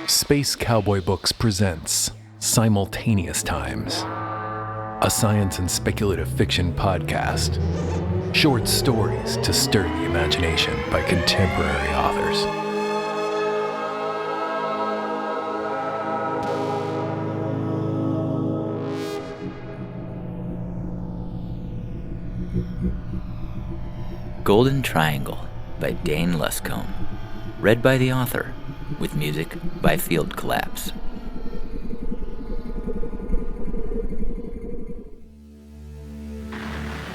Space Cowboy Books presents Simultaneous Times, a science and speculative fiction podcast. Short stories to stir the imagination by contemporary authors. Golden Triangle by Dain Luscombe. Read by the author, with music by Field Collapse.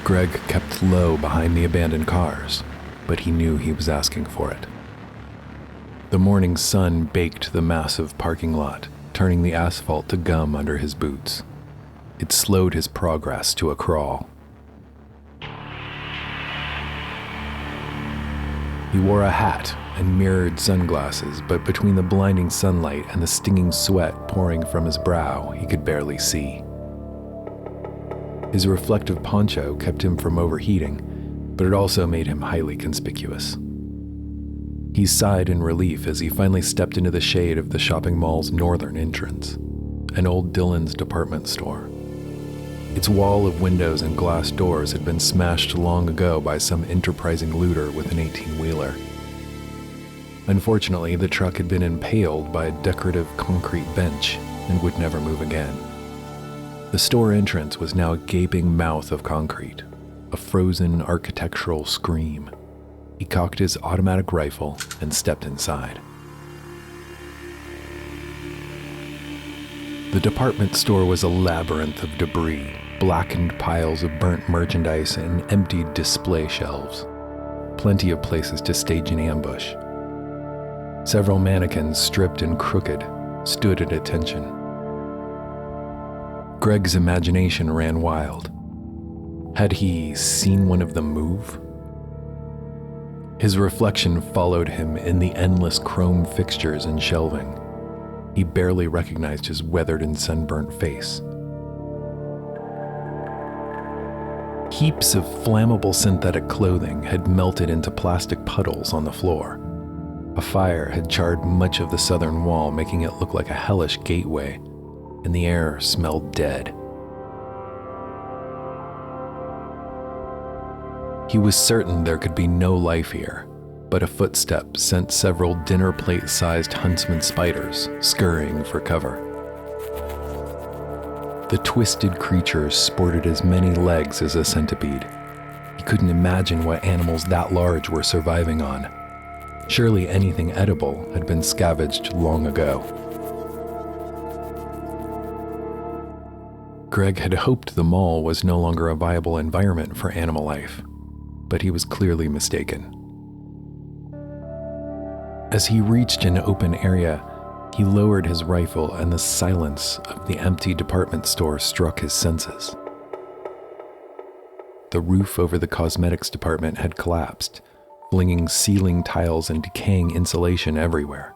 Greg kept low behind the abandoned cars, but he knew he was asking for it. The morning sun baked the massive parking lot, turning the asphalt to gum under his boots. It slowed his progress to a crawl. He wore a hat and mirrored sunglasses, but between the blinding sunlight and the stinging sweat pouring from his brow, he could barely see. His reflective poncho kept him from overheating, but it also made him highly conspicuous. He sighed in relief as he finally stepped into the shade of the shopping mall's northern entrance, an old Dillon's department store. Its wall of windows and glass doors had been smashed long ago by some enterprising looter with an 18-wheeler. Unfortunately, the truck had been impaled by a decorative concrete bench and would never move again. The store entrance was now a gaping mouth of concrete, a frozen architectural scream. He cocked his automatic rifle and stepped inside. The department store was a labyrinth of debris, blackened piles of burnt merchandise and emptied display shelves. Plenty of places to stage an ambush. Several mannequins, stripped and crooked, stood at attention. Greg's imagination ran wild. Had he seen one of them move? His reflection followed him in the endless chrome fixtures and shelving. He barely recognized his weathered and sunburnt face. Heaps of flammable synthetic clothing had melted into plastic puddles on the floor. A fire had charred much of the southern wall, making it look like a hellish gateway, and the air smelled dead. He was certain there could be no life here, but a footstep sent several dinner plate-sized huntsman spiders scurrying for cover. The twisted creatures sported as many legs as a centipede. He couldn't imagine what animals that large were surviving on. Surely anything edible had been scavenged long ago. Greg had hoped the mall was no longer a viable environment for animal life, but he was clearly mistaken. As he reached an open area, he lowered his rifle and the silence of the empty department store struck his senses. The roof over the cosmetics department had collapsed, flinging ceiling tiles and decaying insulation everywhere.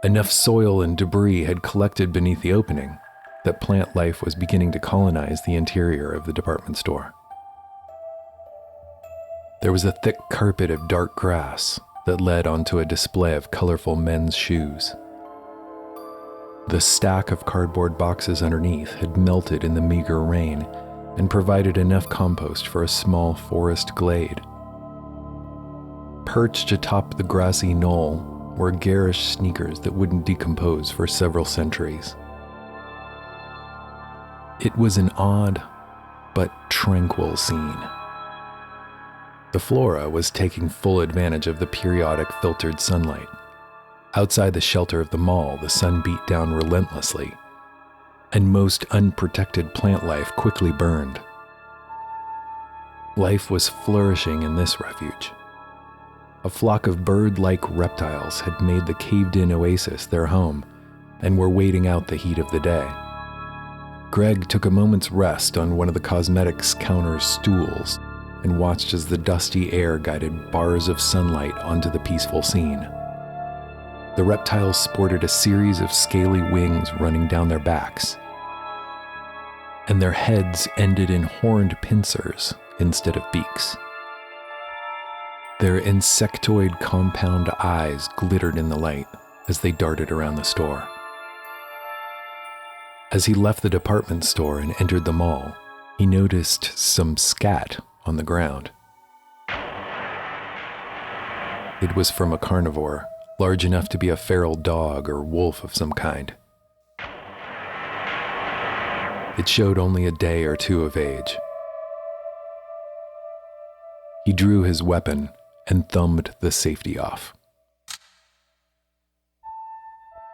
Enough soil and debris had collected beneath the opening that plant life was beginning to colonize the interior of the department store. There was a thick carpet of dark grass that led onto a display of colorful men's shoes. The stack of cardboard boxes underneath had melted in the meager rain and provided enough compost for a small forest glade. Perched atop the grassy knoll were garish sneakers that wouldn't decompose for several centuries. It was an odd but tranquil scene. The flora was taking full advantage of the periodic filtered sunlight. Outside the shelter of the mall, the sun beat down relentlessly, and most unprotected plant life quickly burned. Life was flourishing in this refuge. A flock of bird-like reptiles had made the caved-in oasis their home and were waiting out the heat of the day. Greg took a moment's rest on one of the cosmetics counter's stools and watched as the dusty air guided bars of sunlight onto the peaceful scene. The reptiles sported a series of scaly wings running down their backs, and their heads ended in horned pincers instead of beaks. Their insectoid compound eyes glittered in the light, as they darted around the store. As he left the department store and entered the mall, he noticed some scat on the ground. It was from a carnivore, large enough to be a feral dog or wolf of some kind. It showed only a day or two of age. He drew his weapon and thumbed the safety off.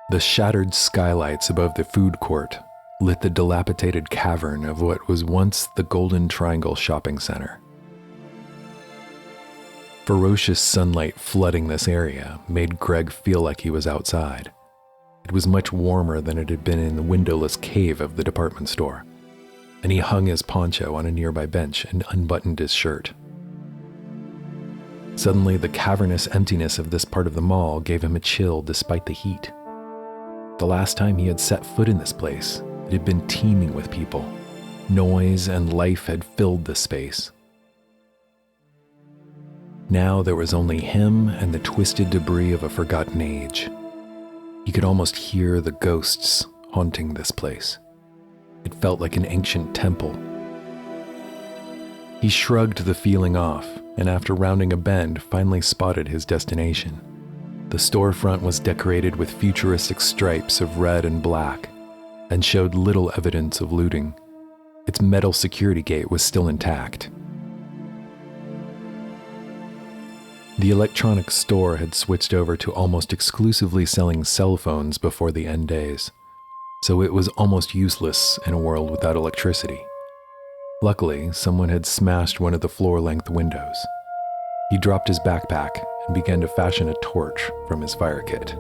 The shattered skylights above the food court lit the dilapidated cavern of what was once the Golden Triangle Shopping Center. Ferocious sunlight flooding this area made Greg feel like he was outside. It was much warmer than it had been in the windowless cave of the department store, and he hung his poncho on a nearby bench and unbuttoned his shirt. Suddenly, the cavernous emptiness of this part of the mall gave him a chill despite the heat. The last time he had set foot in this place, it had been teeming with people. Noise and life had filled the space. Now there was only him and the twisted debris of a forgotten age. He could almost hear the ghosts haunting this place. It felt like an ancient temple. He shrugged the feeling off, and after rounding a bend, finally spotted his destination. The storefront was decorated with futuristic stripes of red and black, and showed little evidence of looting. Its metal security gate was still intact. The electronics store had switched over to almost exclusively selling cell phones before the end days, so it was almost useless in a world without electricity. Luckily, someone had smashed one of the floor-length windows. He dropped his backpack and began to fashion a torch from his fire kit.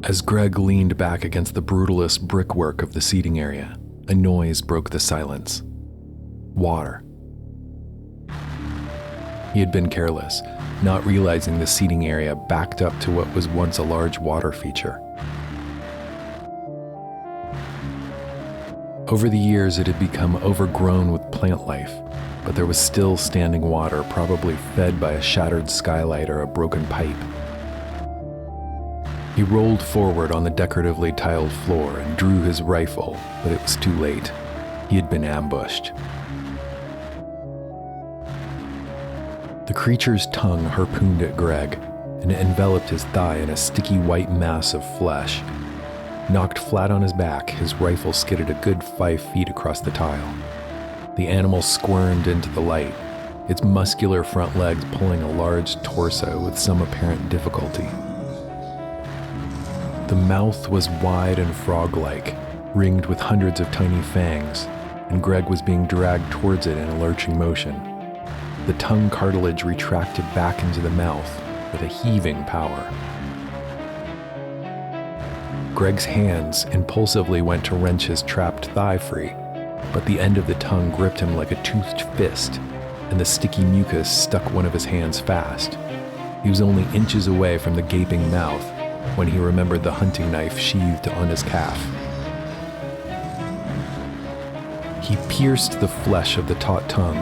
As Greg leaned back against the brutalist brickwork of the seating area, a noise broke the silence. Water. He had been careless, not realizing the seating area backed up to what was once a large water feature. Over the years, it had become overgrown with plant life, but there was still standing water, probably fed by a shattered skylight or a broken pipe. He rolled forward on the decoratively tiled floor and drew his rifle, but it was too late. He had been ambushed. The creature's tongue harpooned at Greg, and it enveloped his thigh in a sticky white mass of flesh. Knocked flat on his back, his rifle skidded a good 5 feet across the tile. The animal squirmed into the light, its muscular front legs pulling a large torso with some apparent difficulty. The mouth was wide and frog-like, ringed with hundreds of tiny fangs, and Greg was being dragged towards it in a lurching motion. The tongue cartilage retracted back into the mouth with a heaving power. Greg's hands impulsively went to wrench his trapped thigh free, but the end of the tongue gripped him like a toothed fist, and the sticky mucus stuck one of his hands fast. He was only inches away from the gaping mouth when he remembered the hunting knife sheathed on his calf. He pierced the flesh of the taut tongue,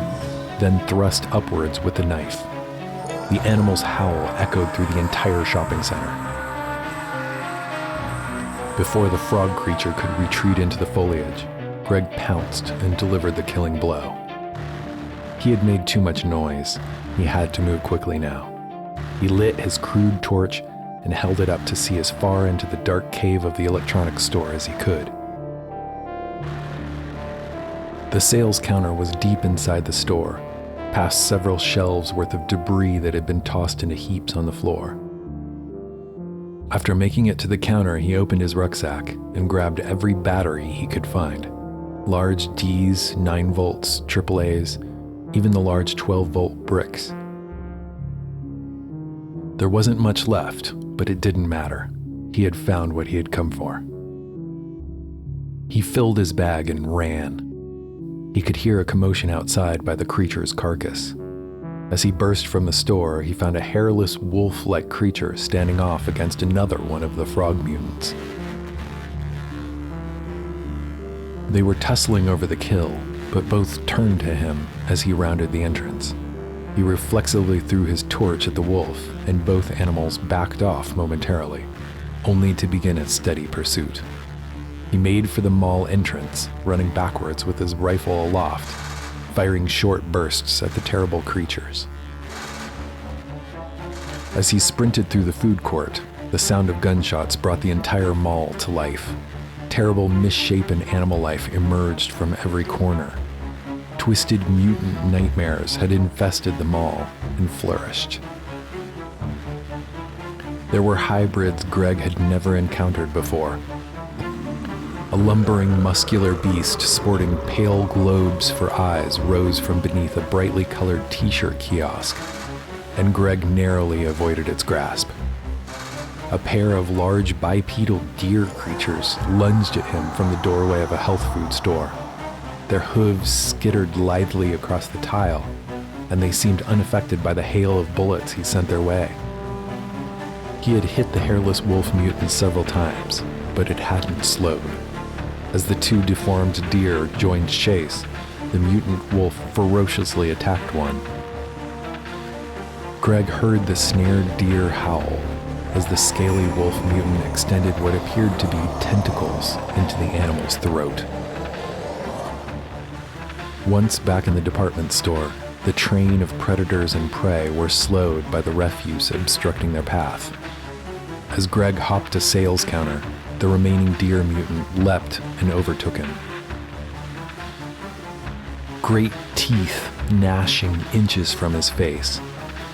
then thrust upwards with the knife. The animal's howl echoed through the entire shopping center. Before the frog creature could retreat into the foliage, Greg pounced and delivered the killing blow. He had made too much noise. He had to move quickly now. He lit his crude torch and held it up to see as far into the dark cave of the electronics store as he could. The sales counter was deep inside the store, past several shelves worth of debris that had been tossed into heaps on the floor. After making it to the counter, he opened his rucksack and grabbed every battery he could find. Large Ds, 9 volts, AAAs, even the large 12-volt bricks. There wasn't much left, but it didn't matter. He had found what he had come for. He filled his bag and ran. He could hear a commotion outside by the creature's carcass. As he burst from the store, he found a hairless wolf-like creature standing off against another one of the frog mutants. They were tussling over the kill, but both turned to him as he rounded the entrance. He reflexively threw his torch at the wolf, and both animals backed off momentarily, only to begin a steady pursuit. He made for the mall entrance, running backwards with his rifle aloft, firing short bursts at the terrible creatures. As he sprinted through the food court, the sound of gunshots brought the entire mall to life. Terrible, misshapen animal life emerged from every corner. Twisted mutant nightmares had infested the mall and flourished. There were hybrids Greg had never encountered before. A lumbering, muscular beast sporting pale globes for eyes rose from beneath a brightly colored t-shirt kiosk, and Greg narrowly avoided its grasp. A pair of large bipedal deer creatures lunged at him from the doorway of a health food store. Their hooves skittered lithely across the tile, and they seemed unaffected by the hail of bullets he sent their way. He had hit the hairless wolf mutant several times, but it hadn't slowed. As the two deformed deer joined chase, the mutant wolf ferociously attacked one. Greg heard the snared deer howl as the scaly wolf mutant extended what appeared to be tentacles into the animal's throat. Once back in the department store, the train of predators and prey were slowed by the refuse obstructing their path. As Greg hopped a sales counter, the remaining deer mutant leapt and overtook him. Great teeth gnashing inches from his face,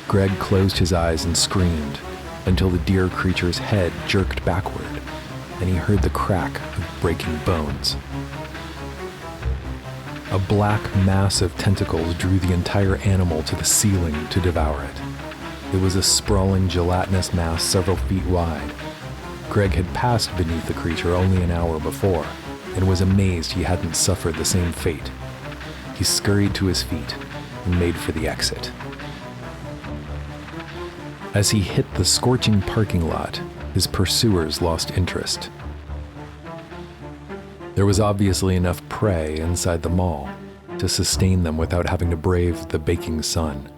Greg closed his eyes and screamed until the deer creature's head jerked backward, and he heard the crack of breaking bones. A black mass of tentacles drew the entire animal to the ceiling to devour it. It was a sprawling gelatinous mass several feet wide. Greg had passed beneath the creature only an hour before, and was amazed he hadn't suffered the same fate. He scurried to his feet and made for the exit. As he hit the scorching parking lot, his pursuers lost interest. There was obviously enough prey inside the mall to sustain them without having to brave the baking sun.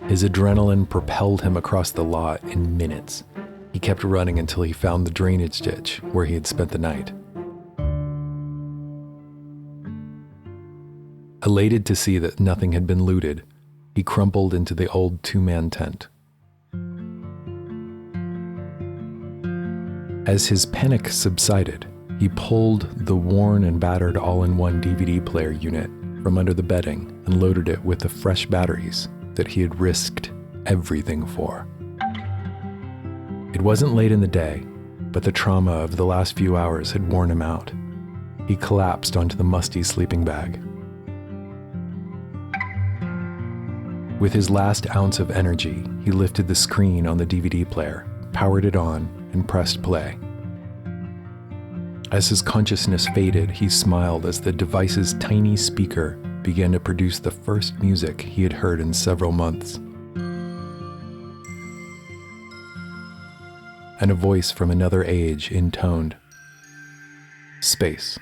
His adrenaline propelled him across the lot in minutes. He kept running until he found the drainage ditch where he had spent the night. Elated to see that nothing had been looted, he crumpled into the old two-man tent. As his panic subsided, he pulled the worn and battered all-in-one DVD player unit from under the bedding and loaded it with the fresh batteries that he had risked everything for. It wasn't late in the day, but the trauma of the last few hours had worn him out. He collapsed onto the musty sleeping bag. With his last ounce of energy, he lifted the screen on the DVD player, powered it on, and pressed play. As his consciousness faded, he smiled as the device's tiny speaker began to produce the first music he had heard in several months. And a voice from another age intoned, "Space,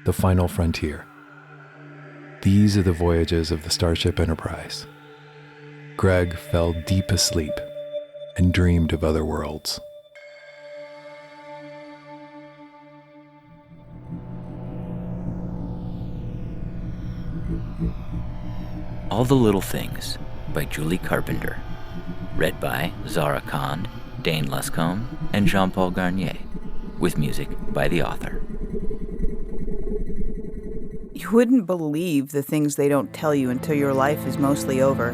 the final frontier. These are the voyages of the Starship Enterprise." Greg fell deep asleep and dreamed of other worlds. All the Little Things by Julie Carpenter. Read by Zara, Dain Luscombe, and Jean-Paul Garnier, with music by the author. You wouldn't believe the things they don't tell you until your life is mostly over,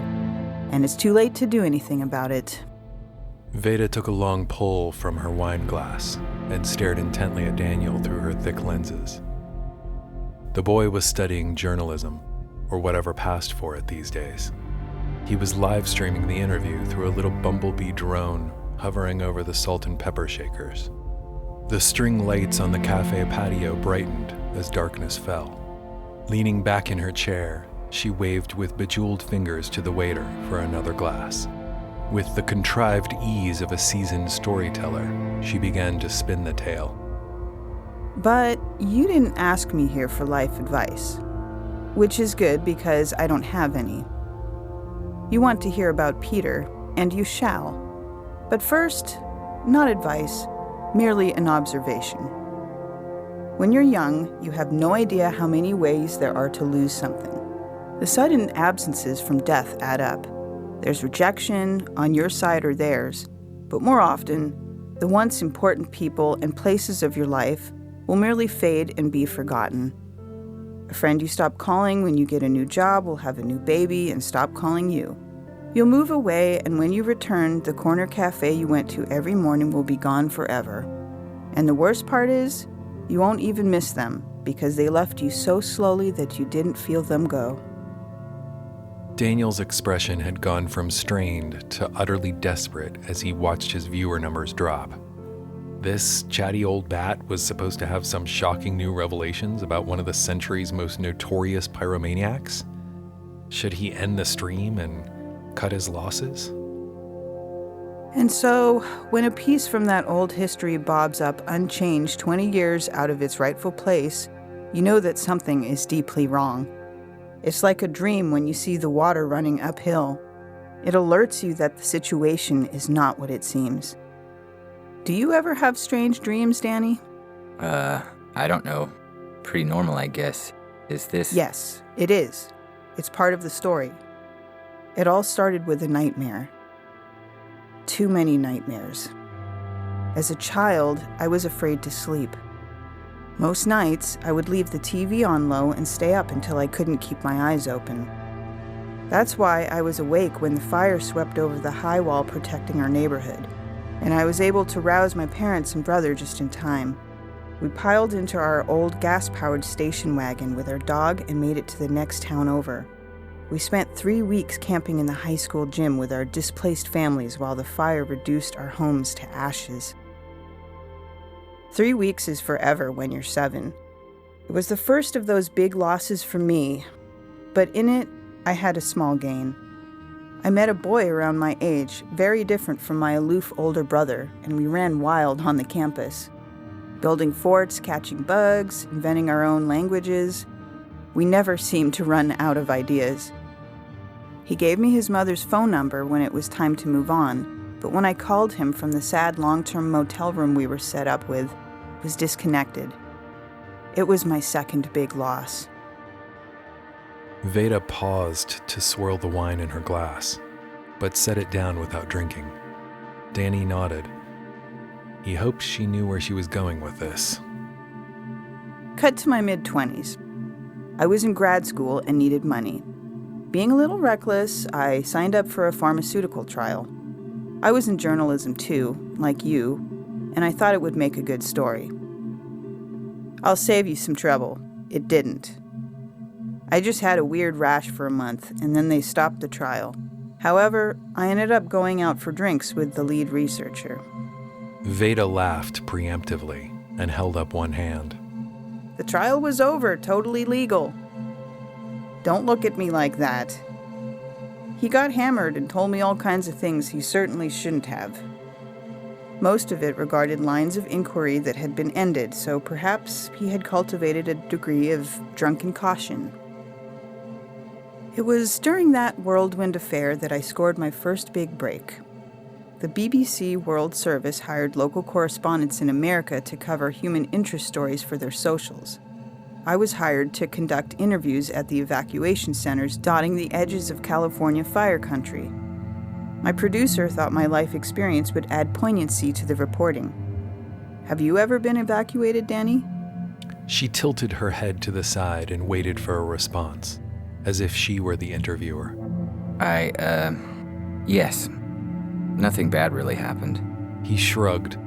and it's too late to do anything about it. Veda took a long pull from her wine glass and stared intently at Daniel through her thick lenses. The boy was studying journalism, or whatever passed for it these days. He was live streaming the interview through a little bumblebee drone hovering over the salt and pepper shakers. The string lights on the cafe patio brightened as darkness fell. Leaning back in her chair, she waved with bejeweled fingers to the waiter for another glass. With the contrived ease of a seasoned storyteller, she began to spin the tale. But you didn't ask me here for life advice, which is good because I don't have any. You want to hear about Peter, and you shall. But first, not advice, merely an observation. When you're young, you have no idea how many ways there are to lose something. The sudden absences from death add up. There's rejection, on your side or theirs, but more often, the once important people and places of your life will merely fade and be forgotten. A friend you stop calling when you get a new job will have a new baby and stop calling you. You'll move away, and when you return, the corner cafe you went to every morning will be gone forever. And the worst part is, you won't even miss them because they left you so slowly that you didn't feel them go. Daniel's expression had gone from strained to utterly desperate as he watched his viewer numbers drop. This chatty old bat was supposed to have some shocking new revelations about one of the century's most notorious pyromaniacs? Should he end the stream and cut his losses? And so, when a piece from that old history bobs up unchanged 20 years out of its rightful place, you know that something is deeply wrong. It's like a dream when you see the water running uphill. It alerts you that the situation is not what it seems. Do you ever have strange dreams, Danny? I don't know. Pretty normal, I guess. Is this... Yes, it is. It's part of the story. It all started with a nightmare. Too many nightmares. As a child, I was afraid to sleep. Most nights, I would leave the TV on low and stay up until I couldn't keep my eyes open. That's why I was awake when the fire swept over the high wall protecting our neighborhood, and I was able to rouse my parents and brother just in time. We piled into our old gas-powered station wagon with our dog and made it to the next town over. We spent 3 weeks camping in the high school gym with our displaced families while the fire reduced our homes to ashes. 3 weeks is forever when you're 7. It was the first of those big losses for me, but in it, I had a small gain. I met a boy around my age, very different from my aloof older brother, and we ran wild on the campus. Building forts, catching bugs, inventing our own languages. We never seemed to run out of ideas. He gave me his mother's phone number when it was time to move on, but when I called him from the sad long-term motel room we were set up with, he was disconnected. It was my second big loss. Veda paused to swirl the wine in her glass, but set it down without drinking. Danny nodded. He hoped she knew where she was going with this. Cut to my mid-20s. I was in grad school and needed money. Being a little reckless, I signed up for a pharmaceutical trial. I was in journalism too, like you, and I thought it would make a good story. I'll save you some trouble. It didn't. I just had a weird rash for a month, and then they stopped the trial. However, I ended up going out for drinks with the lead researcher. Veda laughed preemptively and held up one hand. The trial was over, totally legal. Don't look at me like that. He got hammered and told me all kinds of things he certainly shouldn't have. Most of it regarded lines of inquiry that had been ended, so perhaps he had cultivated a degree of drunken caution. It was during that whirlwind affair that I scored my first big break. The BBC World Service hired local correspondents in America to cover human interest stories for their socials. I was hired to conduct interviews at the evacuation centers dotting the edges of California fire country. My producer thought my life experience would add poignancy to the reporting. Have you ever been evacuated, Danny? She tilted her head to the side and waited for a response, as if she were the interviewer. Yes. Nothing bad really happened. He shrugged.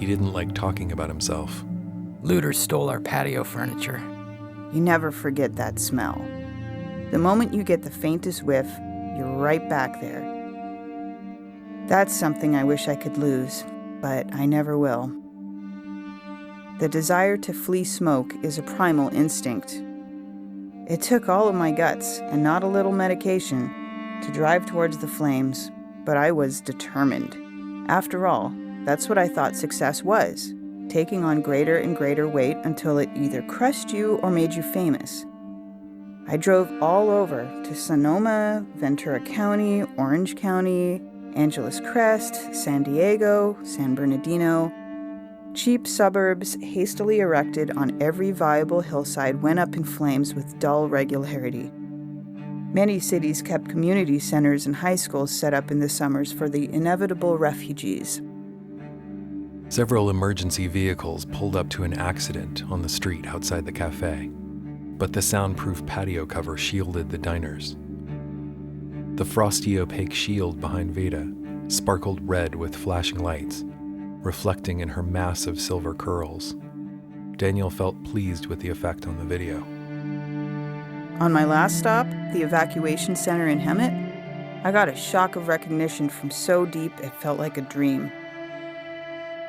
He didn't like talking about himself. Looters stole our patio furniture. You never forget that smell. The moment you get the faintest whiff, you're right back there. That's something I wish I could lose, but I never will. The desire to flee smoke is a primal instinct. It took all of my guts, and not a little medication, to drive towards the flames, but I was determined. After all, that's what I thought success was, taking on greater and greater weight until it either crushed you or made you famous. I drove all over to Sonoma, Ventura County, Orange County, Angeles Crest, San Diego, San Bernardino. Cheap suburbs, hastily erected on every viable hillside, went up in flames with dull regularity. Many cities kept community centers and high schools set up in the summers for the inevitable refugees. Several emergency vehicles pulled up to an accident on the street outside the cafe, but the soundproof patio cover shielded the diners. The frosty opaque shield behind Veda sparkled red with flashing lights, reflecting in her massive silver curls. Daniel felt pleased with the effect on the video. On my last stop, the evacuation center in Hemet, I got a shock of recognition from so deep it felt like a dream.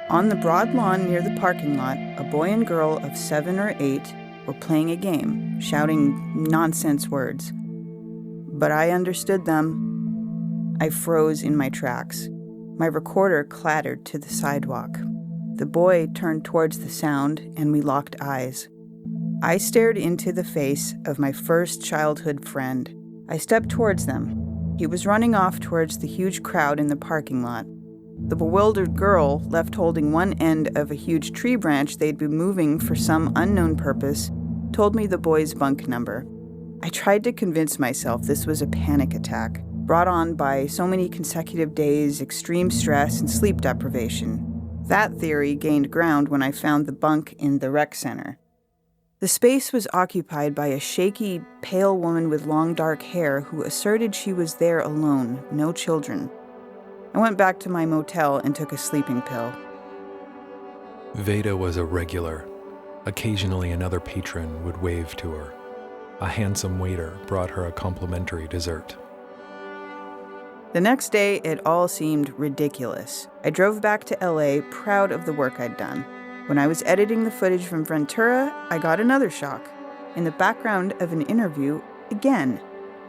On the broad lawn near the parking lot, a boy and girl of 7 or 8 were playing a game, shouting nonsense words. But I understood them. I froze in my tracks. My recorder clattered to the sidewalk. The boy turned towards the sound, and we locked eyes. I stared into the face of my first childhood friend. I stepped towards them. He was running off towards the huge crowd in the parking lot. The bewildered girl, left holding one end of a huge tree branch they'd been moving for some unknown purpose, told me the boy's bunk number. I tried to convince myself this was a panic attack, brought on by so many consecutive days, extreme stress, and sleep deprivation. That theory gained ground when I found the bunk in the rec center. The space was occupied by a shaky, pale woman with long dark hair who asserted she was there alone, no children. I went back to my motel and took a sleeping pill. Veda was a regular. Occasionally another patron would wave to her. A handsome waiter brought her a complimentary dessert. The next day, it all seemed ridiculous. I drove back to LA, proud of the work I'd done. When I was editing the footage from Ventura, I got another shock. In the background of an interview, again,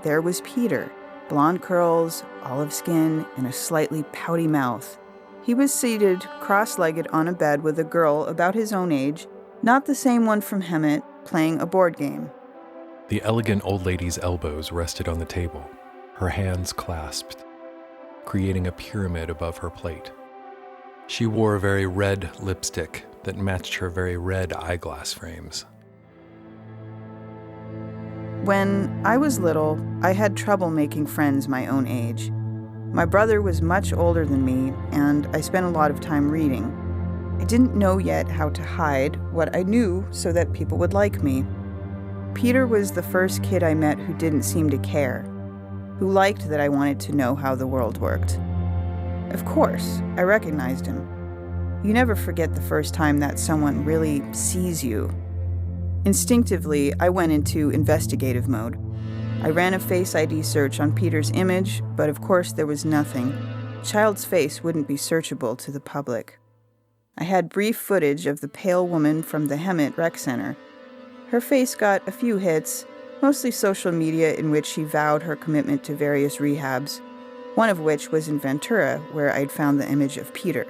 there was Peter. Blonde curls, olive skin, and a slightly pouty mouth. He was seated, cross-legged on a bed with a girl about his own age, not the same one from Hemet, playing a board game. The elegant old lady's elbows rested on the table, her hands clasped, creating a pyramid above her plate. She wore a very red lipstick that matched her very red eyeglass frames. When I was little, I had trouble making friends my own age. My brother was much older than me, and I spent a lot of time reading. I didn't know yet how to hide what I knew so that people would like me. Peter was the first kid I met who didn't seem to care, who liked that I wanted to know how the world worked. Of course, I recognized him. You never forget the first time that someone really sees you. Instinctively, I went into investigative mode. I ran a Face ID search on Peter's image, but of course there was nothing. Child's face wouldn't be searchable to the public. I had brief footage of the pale woman from the Hemet Rec Center. Her face got a few hits, mostly social media in which she vowed her commitment to various rehabs, one of which was in Ventura, where I'd found the image of Peter.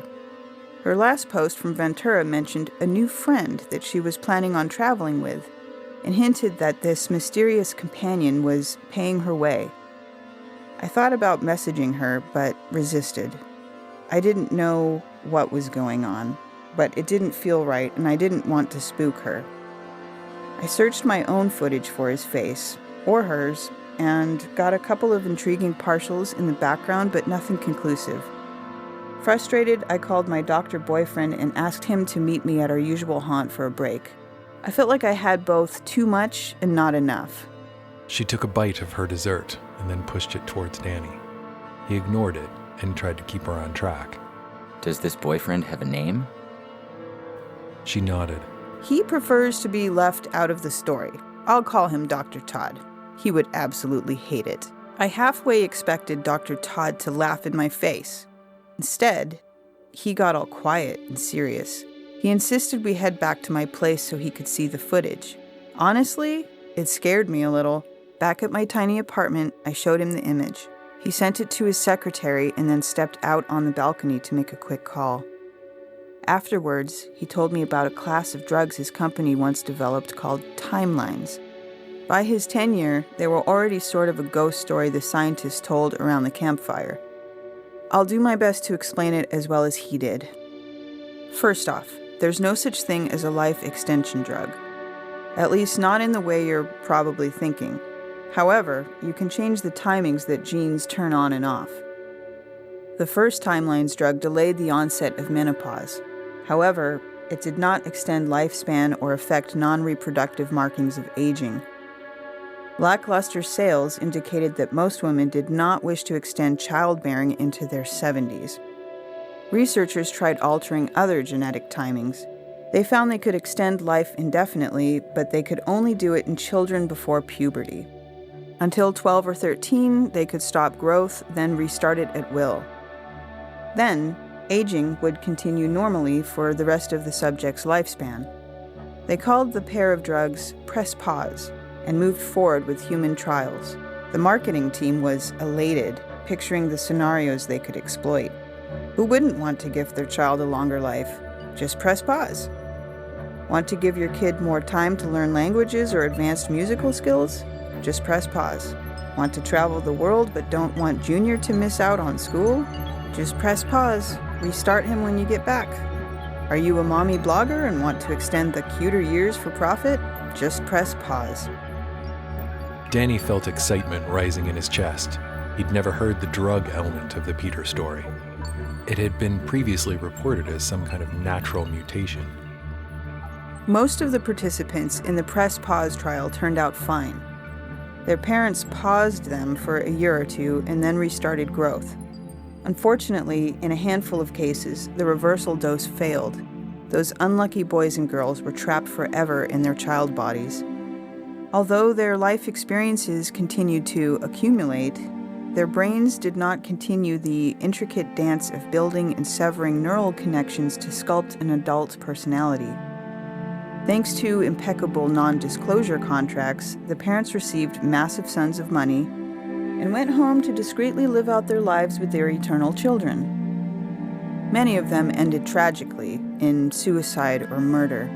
Her last post from Ventura mentioned a new friend that she was planning on traveling with, and hinted that this mysterious companion was paying her way. I thought about messaging her, but resisted. I didn't know what was going on, but it didn't feel right, and I didn't want to spook her. I searched my own footage for his face, or hers, and got a couple of intriguing partials in the background, but nothing conclusive. Frustrated, I called my doctor boyfriend and asked him to meet me at our usual haunt for a break. I felt like I had both too much and not enough. She took a bite of her dessert and then pushed it towards Danny. He ignored it and tried to keep her on track. Does this boyfriend have a name? She nodded. He prefers to be left out of the story. I'll call him Dr. Todd. He would absolutely hate it. I halfway expected Dr. Todd to laugh in my face. Instead, he got all quiet and serious. He insisted we head back to my place so he could see the footage. Honestly, it scared me a little. Back at my tiny apartment, I showed him the image. He sent it to his secretary and then stepped out on the balcony to make a quick call. Afterwards, he told me about a class of drugs his company once developed called timelines. By his tenure, they were already sort of a ghost story the scientists told around the campfire. I'll do my best to explain it as well as he did. First off, there's no such thing as a life extension drug. At least not in the way you're probably thinking. However, you can change the timings that genes turn on and off. The first Timeline's drug delayed the onset of menopause. However, it did not extend lifespan or affect non-reproductive markings of aging. Lackluster sales indicated that most women did not wish to extend childbearing into their 70s. Researchers tried altering other genetic timings. They found they could extend life indefinitely, but they could only do it in children before puberty. Until 12 or 13, they could stop growth, then restart it at will. Then, aging would continue normally for the rest of the subject's lifespan. They called the pair of drugs press pause and moved forward with human trials. The marketing team was elated, picturing the scenarios they could exploit. Who wouldn't want to give their child a longer life? Just press pause. Want to give your kid more time to learn languages or advanced musical skills? Just press pause. Want to travel the world but don't want Junior to miss out on school? Just press pause. Restart him when you get back. Are you a mommy blogger and want to extend the cuter years for profit? Just press pause. Danny felt excitement rising in his chest. He'd never heard the drug element of the Peter story. It had been previously reported as some kind of natural mutation. Most of the participants in the press pause trial turned out fine. Their parents paused them for a year or two and then restarted growth. Unfortunately, in a handful of cases, the reversal dose failed. Those unlucky boys and girls were trapped forever in their child bodies. Although their life experiences continued to accumulate, their brains did not continue the intricate dance of building and severing neural connections to sculpt an adult personality. Thanks to impeccable non-disclosure contracts, the parents received massive sums of money and went home to discreetly live out their lives with their eternal children. Many of them ended tragically in suicide or murder.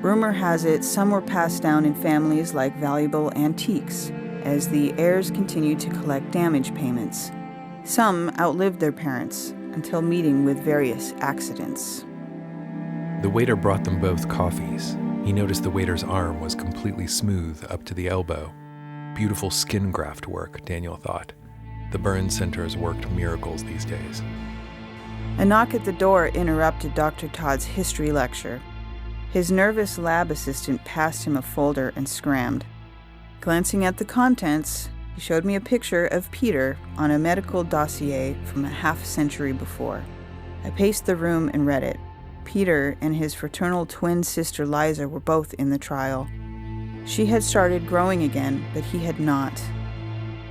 Rumor has it some were passed down in families like valuable antiques, as the heirs continued to collect damage payments. Some outlived their parents until meeting with various accidents. The waiter brought them both coffees. He noticed the waiter's arm was completely smooth up to the elbow. Beautiful skin graft work, Daniel thought. The burn centers worked miracles these days. A knock at the door interrupted Dr. Todd's history lecture. His nervous lab assistant passed him a folder and scrammed. Glancing at the contents, he showed me a picture of Peter on a medical dossier from a half-century before. I paced the room and read it. Peter and his fraternal twin sister Liza were both in the trial. She had started growing again, but he had not.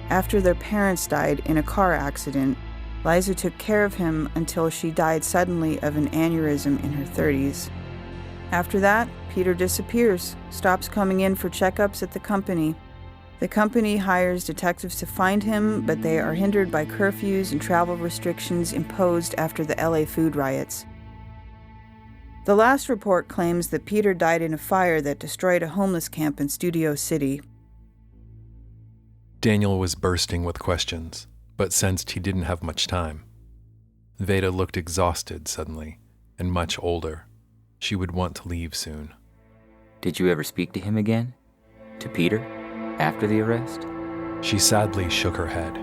After their parents died in a car accident, Liza took care of him until she died suddenly of an aneurysm in her 30s. After that, Peter disappears, stops coming in for checkups at the company. The company hires detectives to find him, but they are hindered by curfews and travel restrictions imposed after the LA food riots. The last report claims that Peter died in a fire that destroyed a homeless camp in Studio City. Daniel was bursting with questions, but sensed he didn't have much time. Veda looked exhausted suddenly, and much older. She would want to leave soon. Did you ever speak to him again? To Peter? After the arrest? She sadly shook her head.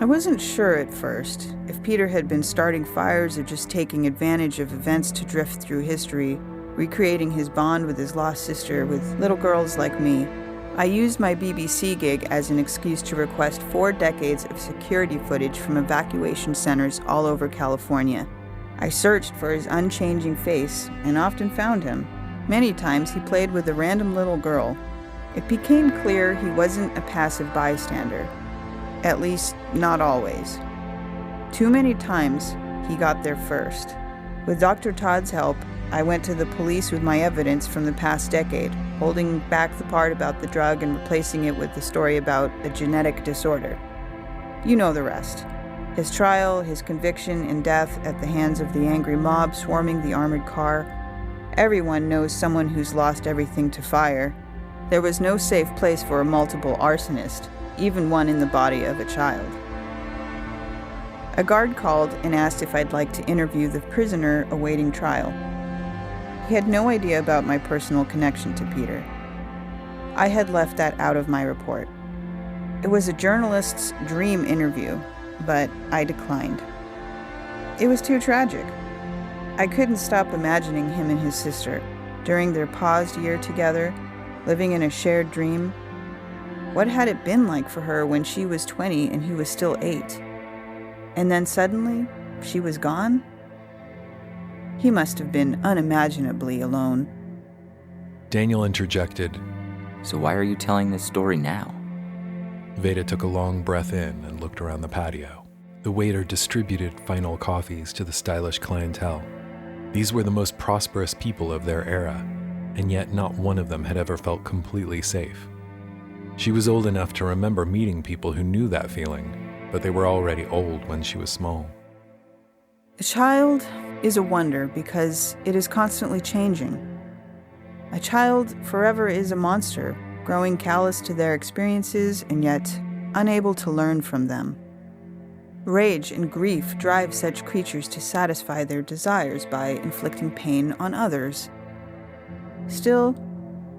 I wasn't sure at first if Peter had been starting fires or just taking advantage of events to drift through history, recreating his bond with his lost sister with little girls like me. I used my BBC gig as an excuse to request 4 decades of security footage from evacuation centers all over California. I searched for his unchanging face and often found him. Many times he played with a random little girl. It became clear he wasn't a passive bystander. At least, not always. Too many times, he got there first. With Dr. Todd's help, I went to the police with my evidence from the past decade, holding back the part about the drug and replacing it with the story about a genetic disorder. You know the rest. His trial, his conviction and death at the hands of the angry mob swarming the armored car. Everyone knows someone who's lost everything to fire. There was no safe place for a multiple arsonist, even one in the body of a child. A guard called and asked if I'd like to interview the prisoner awaiting trial. He had no idea about my personal connection to Peter. I had left that out of my report. It was a journalist's dream interview, but I declined. It was too tragic. I couldn't stop imagining him and his sister, during their paused year together, living in a shared dream. What had it been like for her when she was 20 and he was still 8? And then suddenly, she was gone? He must have been unimaginably alone. Daniel interjected. So why are you telling this story now? Veda took a long breath in and looked around the patio. The waiter distributed final coffees to the stylish clientele. These were the most prosperous people of their era, and yet not one of them had ever felt completely safe. She was old enough to remember meeting people who knew that feeling, but they were already old when she was small. A child is a wonder because it is constantly changing. A child forever is a monster, growing callous to their experiences and yet unable to learn from them. Rage and grief drive such creatures to satisfy their desires by inflicting pain on others. Still,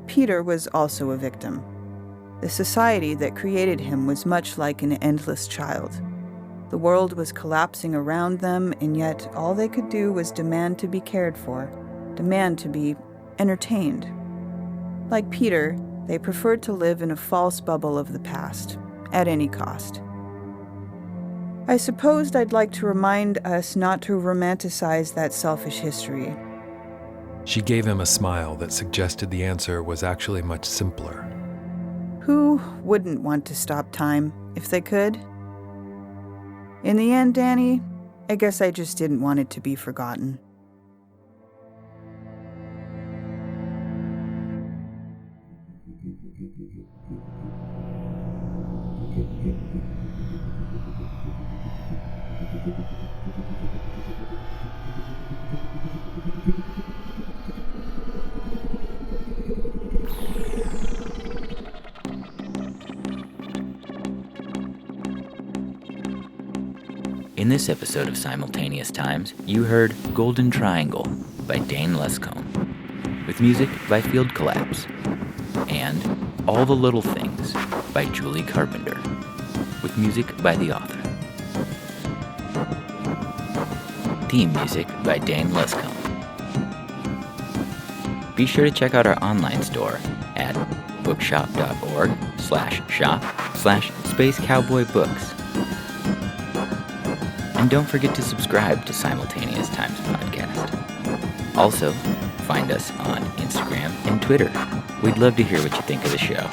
Peter was also a victim. The society that created him was much like an endless child. The world was collapsing around them, and yet all they could do was demand to be cared for, demand to be entertained. Like Peter, they preferred to live in a false bubble of the past, at any cost. I supposed I'd like to remind us not to romanticize that selfish history. She gave him a smile that suggested the answer was actually much simpler. Who wouldn't want to stop time if they could? In the end, Danny, I guess I just didn't want it to be forgotten. In this episode of Simultaneous Times, you heard Golden Triangle by Dain Luscombe, with music by Field Collapse, and All the Little Things by Julie Carpenter, with music by the author. Theme music by Dain Luscombe. Be sure to check out our online store at bookshop.org/shop/Space Cowboy Books. And don't forget to subscribe to Simultaneous Times podcast. Also, find us on Instagram and Twitter. We'd love to hear what you think of the show.